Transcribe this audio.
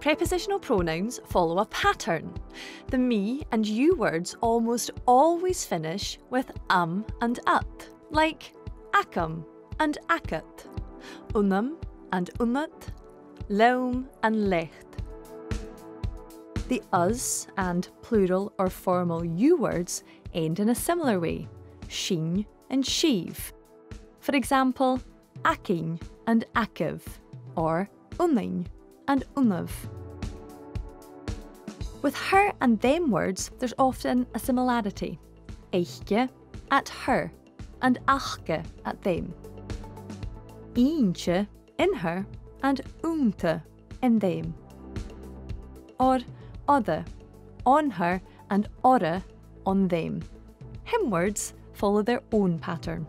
Prepositional pronouns follow a pattern. The me and you words almost always finish with and at, like acum and acat, unum and unat, leum and lecht. The us and plural or formal you words end in a similar way, shin and sheave. For example, againn and agaibh, or unainn and unav. With her and them words, there's often a similarity. Eiche at her and achge at them. Eintje in her and unte in them. Or other on her and orre on them. Him words follow their own pattern.